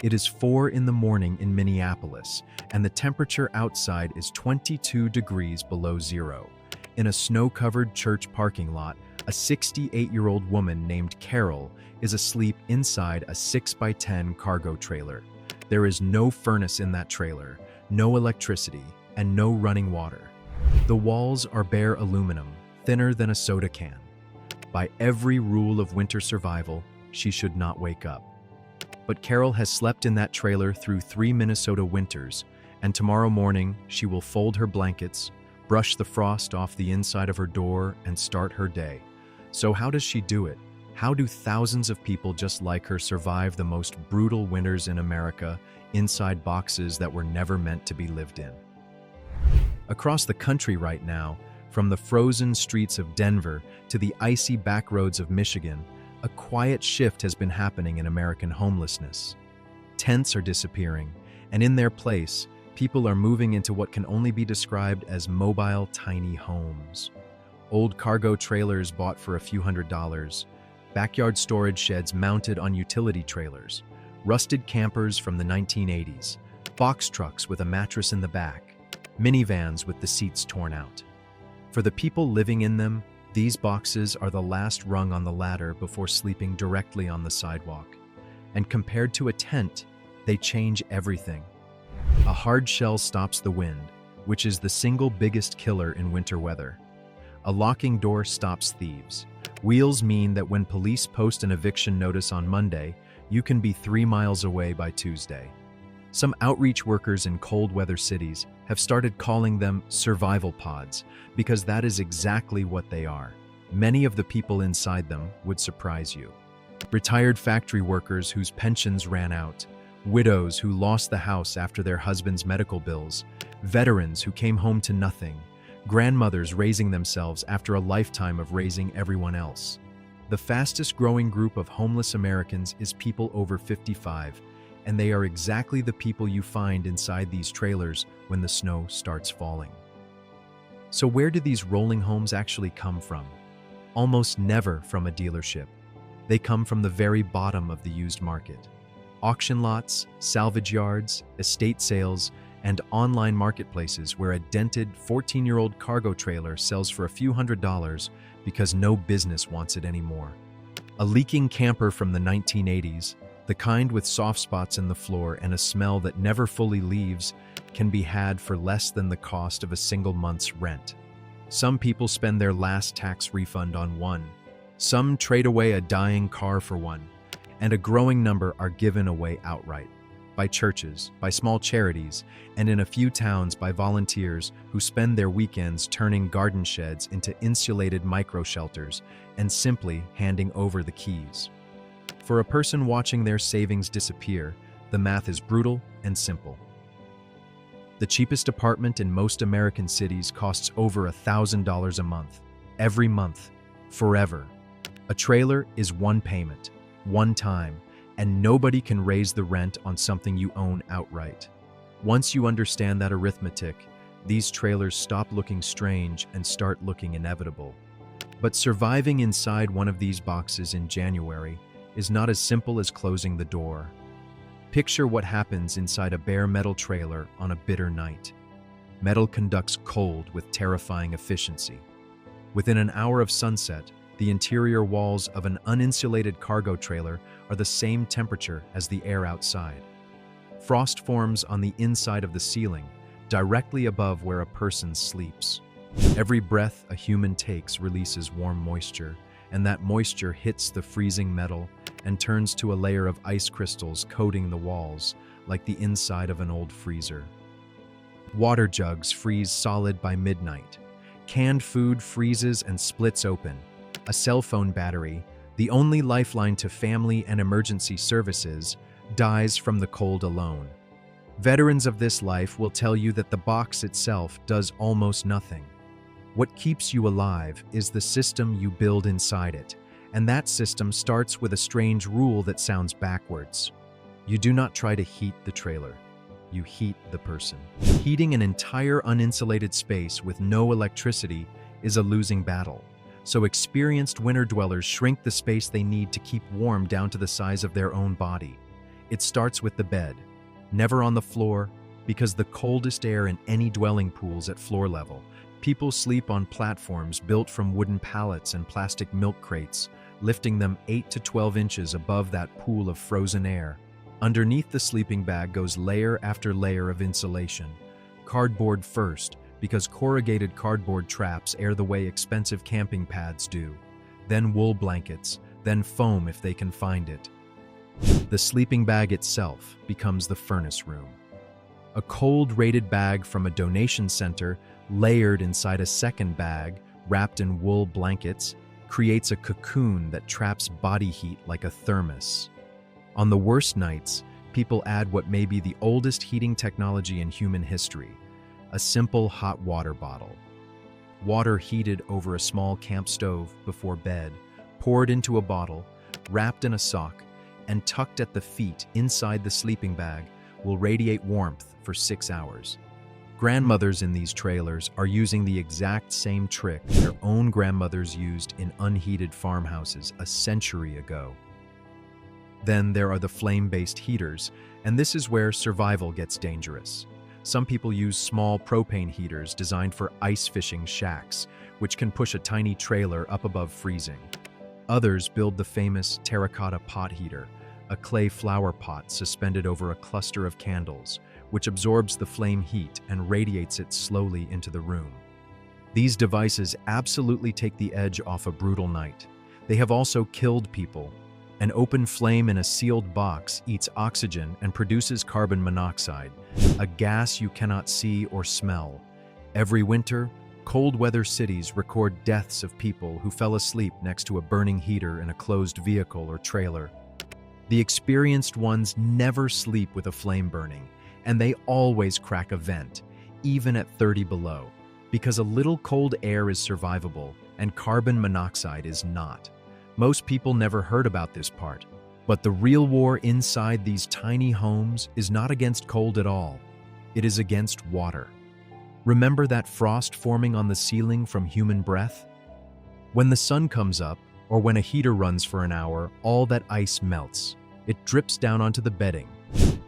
It is 4 in the morning in Minneapolis, and the temperature outside is 22 degrees below zero. In a snow-covered church parking lot, a 68-year-old woman named Carol is asleep inside a 6x10 cargo trailer. There is no furnace in that trailer, no electricity, and no running water. The walls are bare aluminum, thinner than a soda can. By every rule of winter survival, she should not wake up. But Carol has slept in that trailer through 3 Minnesota winters, and tomorrow morning she will fold her blankets, brush the frost off the inside of her door, and start her day. So how does she do it? How do thousands of people just like her survive the most brutal winters in America inside boxes that were never meant to be lived in? Across the country right now, from the frozen streets of Denver to the icy back roads of Michigan, a quiet shift has been happening in American homelessness. Tents are disappearing, and in their place, people are moving into what can only be described as mobile tiny homes. Old cargo trailers bought for a few $100s, backyard storage sheds mounted on utility trailers, rusted campers from the 1980s, box trucks with a mattress in the back, minivans with the seats torn out. For the people living in them, these boxes are the last rung on the ladder before sleeping directly on the sidewalk. And compared to a tent, they change everything. A hard shell stops the wind, which is the single biggest killer in winter weather. A locking door stops thieves. Wheels mean that when police post an eviction notice on Monday, you can be 3 miles away by Tuesday. Some outreach workers in cold weather cities have started calling them survival pods because that is exactly what they are. Many of the people inside them would surprise you. Retired factory workers whose pensions ran out, widows who lost the house after their husband's medical bills, veterans who came home to nothing, grandmothers raising themselves after a lifetime of raising everyone else. The fastest growing group of homeless Americans is people over 55, and they are exactly the people you find inside these trailers when the snow starts falling. So where do these rolling homes actually come from? Almost never from a dealership. They come from the very bottom of the used market. Auction lots, salvage yards, estate sales, and online marketplaces where a dented 14-year-old cargo trailer sells for a few $100s because no business wants it anymore. A leaking camper from the 1980s, the kind with soft spots in the floor and a smell that never fully leaves, can be had for less than the cost of a single month's rent. Some people spend their last tax refund on one. Some trade away a dying car for one. And a growing number are given away outright. By churches, by small charities, and in a few towns by volunteers who spend their weekends turning garden sheds into insulated micro-shelters and simply handing over the keys. For a person watching their savings disappear, the math is brutal and simple. The cheapest apartment in most American cities costs over $1,000 a month, every month, forever. A trailer is one payment, one time, and nobody can raise the rent on something you own outright. Once you understand that arithmetic, these trailers stop looking strange and start looking inevitable. But surviving inside one of these boxes in January is not as simple as closing the door. Picture what happens inside a bare metal trailer on a bitter night. Metal conducts cold with terrifying efficiency. Within an hour of sunset, the interior walls of an uninsulated cargo trailer are the same temperature as the air outside. Frost forms on the inside of the ceiling, directly above where a person sleeps. Every breath a human takes releases warm moisture, and that moisture hits the freezing metal and turns to a layer of ice crystals coating the walls, like the inside of an old freezer. Water jugs freeze solid by midnight. Canned food freezes and splits open. A cell phone battery, the only lifeline to family and emergency services, dies from the cold alone. Veterans of this life will tell you that the box itself does almost nothing. What keeps you alive is the system you build inside it, and that system starts with a strange rule that sounds backwards. You do not try to heat the trailer. You heat the person. Heating an entire uninsulated space with no electricity is a losing battle. So experienced winter dwellers shrink the space they need to keep warm down to the size of their own body. It starts with the bed, never on the floor, because the coldest air in any dwelling pool's at floor level. People sleep on platforms built from wooden pallets and plastic milk crates, lifting them 8 to 12 inches above that pool of frozen air. Underneath the sleeping bag goes layer after layer of insulation. Cardboard first, because corrugated cardboard traps air the way expensive camping pads do. Then wool blankets, then foam if they can find it. The sleeping bag itself becomes the furnace room. A cold-rated bag from a donation center, layered inside a second bag, wrapped in wool blankets, creates a cocoon that traps body heat like a thermos. On the worst nights, people add what may be the oldest heating technology in human history, a simple hot water bottle. Water heated over a small camp stove before bed, poured into a bottle, wrapped in a sock, and tucked at the feet inside the sleeping bag will radiate warmth for 6 hours. Grandmothers in these trailers are using the exact same trick their own grandmothers used in unheated farmhouses a century ago. Then there are the flame-based heaters, and this is where survival gets dangerous. Some people use small propane heaters designed for ice fishing shacks, which can push a tiny trailer up above freezing. Others build the famous terracotta pot heater, a clay flower pot suspended over a cluster of candles, which absorbs the flame heat and radiates it slowly into the room. These devices absolutely take the edge off a brutal night. They have also killed people. An open flame in a sealed box eats oxygen and produces carbon monoxide, a gas you cannot see or smell. Every winter, cold weather cities record deaths of people who fell asleep next to a burning heater in a closed vehicle or trailer. The experienced ones never sleep with a flame burning, and they always crack a vent, even at 30 below, because a little cold air is survivable and carbon monoxide is not. Most people never heard about this part, but the real war inside these tiny homes is not against cold at all. It is against water. Remember that frost forming on the ceiling from human breath? When the sun comes up, or when a heater runs for an hour, all that ice melts. It drips down onto the bedding,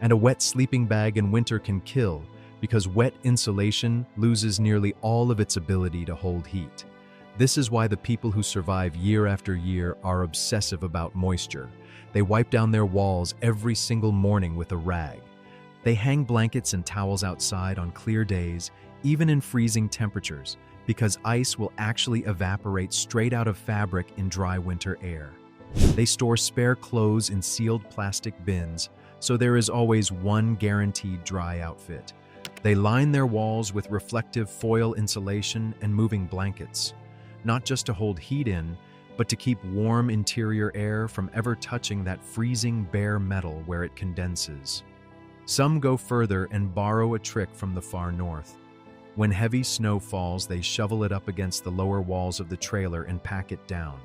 and a wet sleeping bag in winter can kill because wet insulation loses nearly all of its ability to hold heat. This is why the people who survive year after year are obsessive about moisture. They wipe down their walls every single morning with a rag. They hang blankets and towels outside on clear days, even in freezing temperatures, because ice will actually evaporate straight out of fabric in dry winter air. They store spare clothes in sealed plastic bins, so there is always one guaranteed dry outfit. They line their walls with reflective foil insulation and moving blankets, not just to hold heat in, but to keep warm interior air from ever touching that freezing bare metal where it condenses. Some go further and borrow a trick from the far north. When heavy snow falls, they shovel it up against the lower walls of the trailer and pack it down.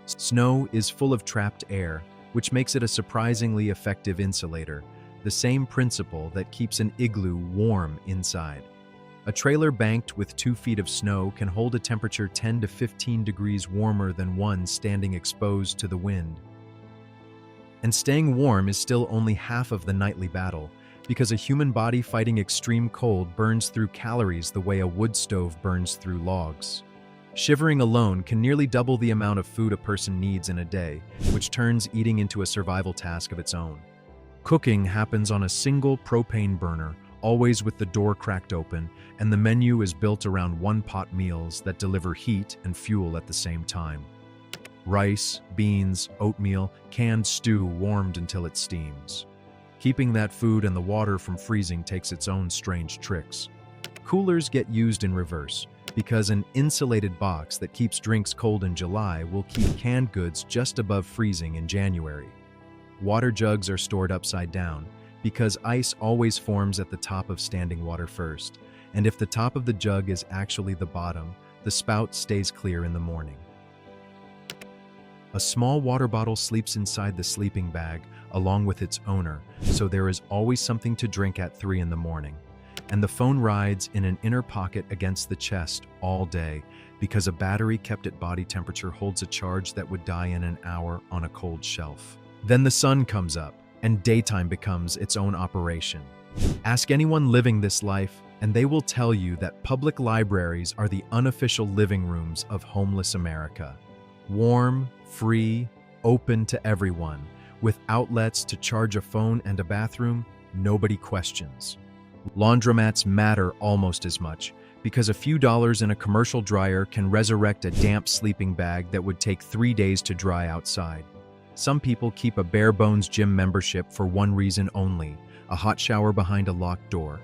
Snow is full of trapped air, which makes it a surprisingly effective insulator, the same principle that keeps an igloo warm inside. A trailer banked with 2 feet of snow can hold a temperature 10 to 15 degrees warmer than one standing exposed to the wind. And staying warm is still only half of the nightly battle, because a human body fighting extreme cold burns through calories the way a wood stove burns through logs. Shivering alone can nearly double the amount of food a person needs in a day, which turns eating into a survival task of its own. Cooking happens on a single propane burner, always with the door cracked open, and the menu is built around one-pot meals that deliver heat and fuel at the same time. Rice, beans, oatmeal, canned stew warmed until it steams. Keeping that food and the water from freezing takes its own strange tricks. Coolers get used in reverse, because an insulated box that keeps drinks cold in July will keep canned goods just above freezing in January. Water jugs are stored upside down, because ice always forms at the top of standing water first, and if the top of the jug is actually the bottom, the spout stays clear in the morning. A small water bottle sleeps inside the sleeping bag along with its owner, so there is always something to drink at 3 in the morning. And the phone rides in an inner pocket against the chest all day because a battery kept at body temperature holds a charge that would die in an hour on a cold shelf. Then the sun comes up, and daytime becomes its own operation. Ask anyone living this life, and they will tell you that public libraries are the unofficial living rooms of homeless America. Warm, free, open to everyone, with outlets to charge a phone and a bathroom, nobody questions. Laundromats matter almost as much, because a few dollars in a commercial dryer can resurrect a damp sleeping bag that would take 3 days to dry outside. Some people keep a bare-bones gym membership for one reason only: a hot shower behind a locked door.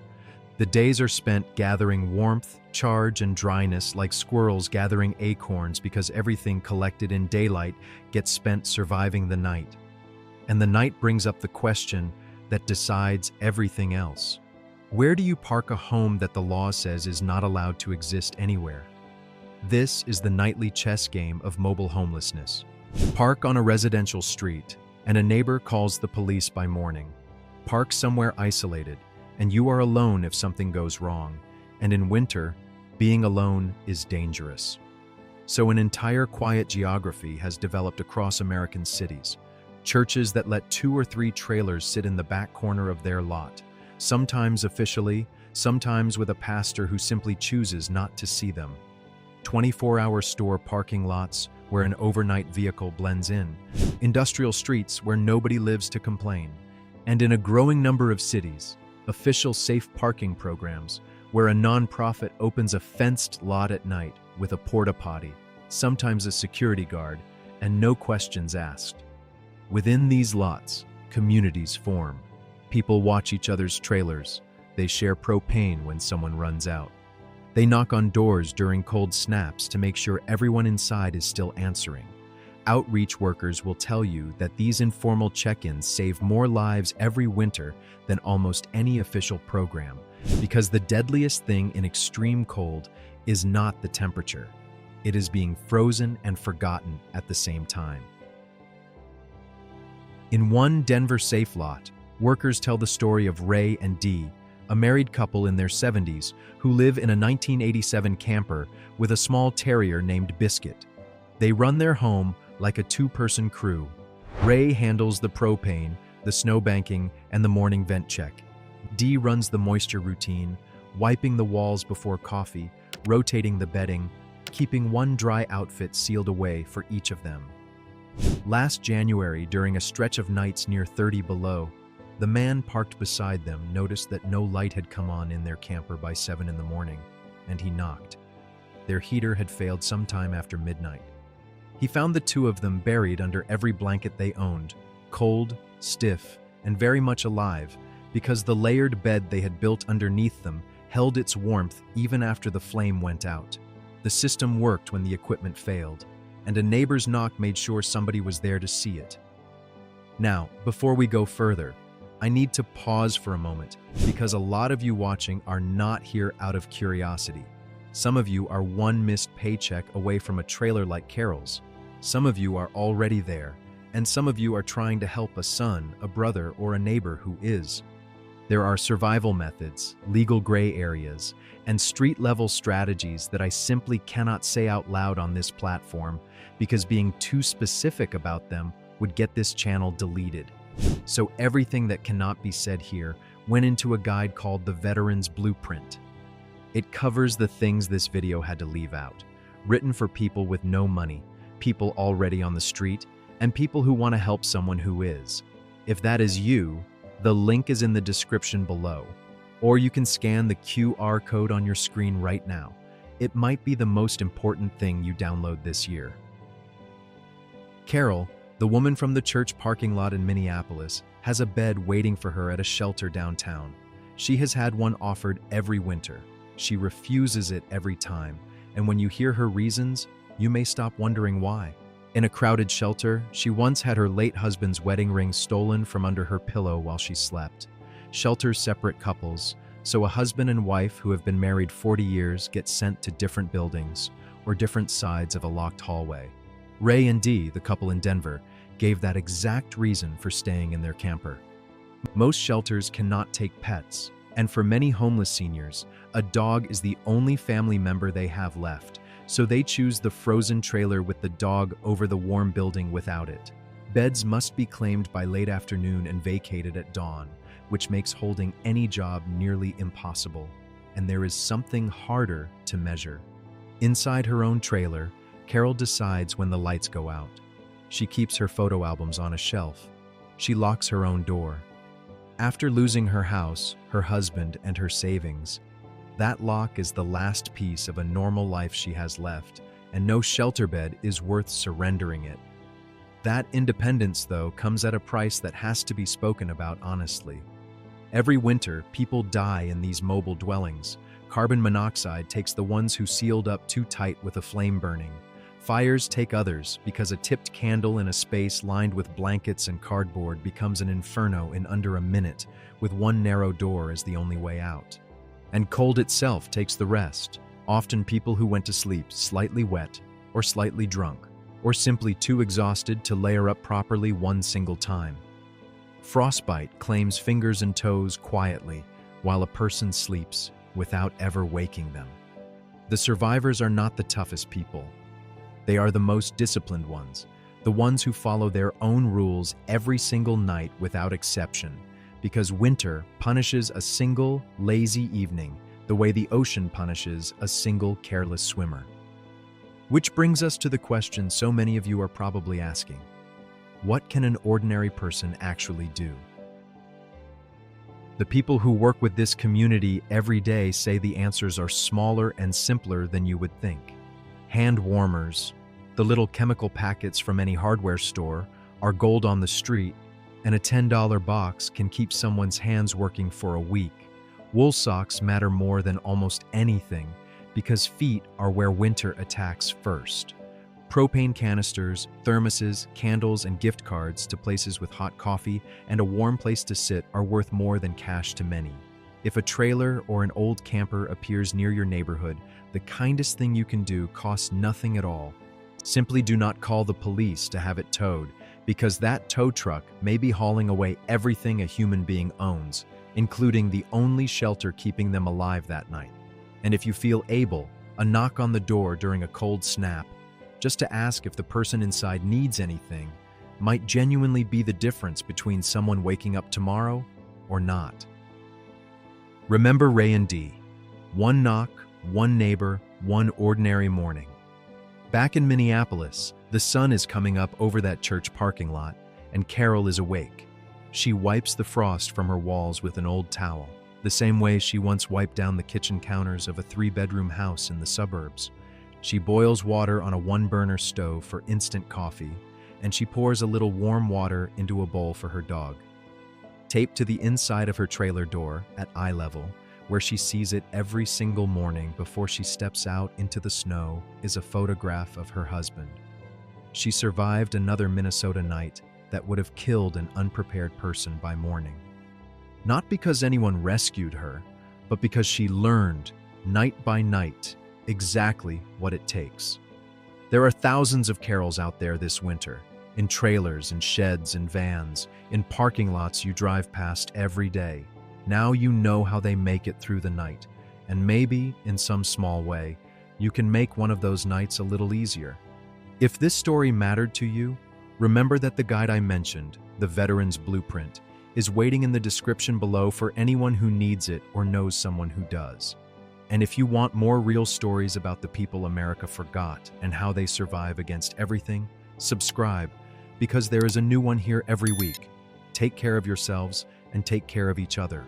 The days are spent gathering warmth, charge, and dryness like squirrels gathering acorns, because everything collected in daylight gets spent surviving the night. And the night brings up the question that decides everything else. Where do you park a home that the law says is not allowed to exist anywhere? This is the nightly chess game of mobile homelessness. Park on a residential street, and a neighbor calls the police by morning. Park somewhere isolated, and you are alone if something goes wrong. And in winter, being alone is dangerous. So an entire quiet geography has developed across American cities. Churches that let 2 or 3 trailers sit in the back corner of their lot, sometimes officially, sometimes with a pastor who simply chooses not to see them. 24-hour store parking lots where an overnight vehicle blends in. Industrial streets where nobody lives to complain. And in a growing number of cities, official safe parking programs where a nonprofit opens a fenced lot at night with a porta potty, sometimes a security guard, and no questions asked. Within these lots, communities form. People watch each other's trailers. They share propane when someone runs out. They knock on doors during cold snaps to make sure everyone inside is still answering. Outreach workers will tell you that these informal check-ins save more lives every winter than almost any official program, because the deadliest thing in extreme cold is not the temperature. It is being frozen and forgotten at the same time. In one Denver safe lot, workers tell the story of Ray and Dee, a married couple in their 70s who live in a 1987 camper with a small terrier named Biscuit. They run their home like a 2-person crew. Ray handles the propane, the snowbanking, and the morning vent check. Dee runs the moisture routine, wiping the walls before coffee, rotating the bedding, keeping one dry outfit sealed away for each of them. Last January, during a stretch of nights near 30 below, the man parked beside them noticed that no light had come on in their camper by 7 in the morning, and he knocked. Their heater had failed sometime after midnight. He found the 2 of them buried under every blanket they owned, cold, stiff, and very much alive, because the layered bed they had built underneath them held its warmth even after the flame went out. The system worked when the equipment failed, and a neighbor's knock made sure somebody was there to see it. Now, before we go further, I need to pause for a moment, because a lot of you watching are not here out of curiosity. Some of you are one missed paycheck away from a trailer like Carol's. Some of you are already there, and some of you are trying to help a son, a brother, or a neighbor who is. There are survival methods, legal gray areas, and street-level strategies that I simply cannot say out loud on this platform, because being too specific about them would get this channel deleted. So everything that cannot be said here went into a guide called the Veteran's Blueprint. It covers the things this video had to leave out, written for people with no money, people already on the street, and people who want to help someone who is. If that is you, the link is in the description below, or you can scan the QR code on your screen right now. It might be the most important thing you download this year. Carol, the woman from the church parking lot in Minneapolis, has a bed waiting for her at a shelter downtown. She has had one offered every winter. She refuses it every time, and when you hear her reasons, you may stop wondering why. In a crowded shelter, she once had her late husband's wedding ring stolen from under her pillow while she slept. Shelters separate couples, so a husband and wife who have been married 40 years get sent to different buildings or different sides of a locked hallway. Ray and Dee, the couple in Denver, gave that exact reason for staying in their camper. Most shelters cannot take pets, and for many homeless seniors, a dog is the only family member they have left, so they choose the frozen trailer with the dog over the warm building without it. Beds must be claimed by late afternoon and vacated at dawn, which makes holding any job nearly impossible. And there is something harder to measure. Inside her own trailer, Carol decides when the lights go out. She keeps her photo albums on a shelf. She locks her own door. After losing her house, her husband, and her savings, that lock is the last piece of a normal life she has left, and no shelter bed is worth surrendering it. That independence, though, comes at a price that has to be spoken about honestly. Every winter, people die in these mobile dwellings. Carbon monoxide takes the ones who sealed up too tight with a flame burning. Fires take others because a tipped candle in a space lined with blankets and cardboard becomes an inferno in under a minute, with one narrow door as the only way out. And cold itself takes the rest, often people who went to sleep slightly wet or slightly drunk, or simply too exhausted to layer up properly one single time. Frostbite claims fingers and toes quietly while a person sleeps without ever waking them. The survivors are not the toughest people. They are the most disciplined ones, the ones who follow their own rules every single night without exception, because winter punishes a single lazy evening the way the ocean punishes a single careless swimmer. Which brings us to the question so many of you are probably asking: what can an ordinary person actually do? The people who work with this community every day say the answers are smaller and simpler than you would think. Hand warmers, the little chemical packets from any hardware store, are gold on the street, and a $10 box can keep someone's hands working for a week. Wool socks matter more than almost anything because feet are where winter attacks first. Propane canisters, thermoses, candles, and gift cards to places with hot coffee and a warm place to sit are worth more than cash to many. If a trailer or an old camper appears near your neighborhood, the kindest thing you can do costs nothing at all. Simply do not call the police to have it towed, because that tow truck may be hauling away everything a human being owns, including the only shelter keeping them alive that night. And if you feel able, a knock on the door during a cold snap, just to ask if the person inside needs anything, might genuinely be the difference between someone waking up tomorrow or not. Remember Ray and Dee. One knock, one neighbor, one ordinary morning. Back in Minneapolis, the sun is coming up over that church parking lot, and Carol is awake. She wipes the frost from her walls with an old towel, the same way she once wiped down the kitchen counters of a 3-bedroom house in the suburbs. She boils water on a 1-burner stove for instant coffee, and she pours a little warm water into a bowl for her dog. Taped to the inside of her trailer door at eye level, where she sees it every single morning before she steps out into the snow, is a photograph of her husband. She survived another Minnesota night that would have killed an unprepared person by morning. Not because anyone rescued her, but because she learned, night by night, exactly what it takes. There are thousands of Carols out there this winter, in trailers and sheds and vans, in parking lots you drive past every day. Now you know how they make it through the night, and maybe, in some small way, you can make one of those nights a little easier. If this story mattered to you, remember that the guide I mentioned, The Veteran's Blueprint, is waiting in the description below for anyone who needs it or knows someone who does. And if you want more real stories about the people America forgot and how they survive against everything, subscribe, because there is a new one here every week. Take care of yourselves and take care of each other.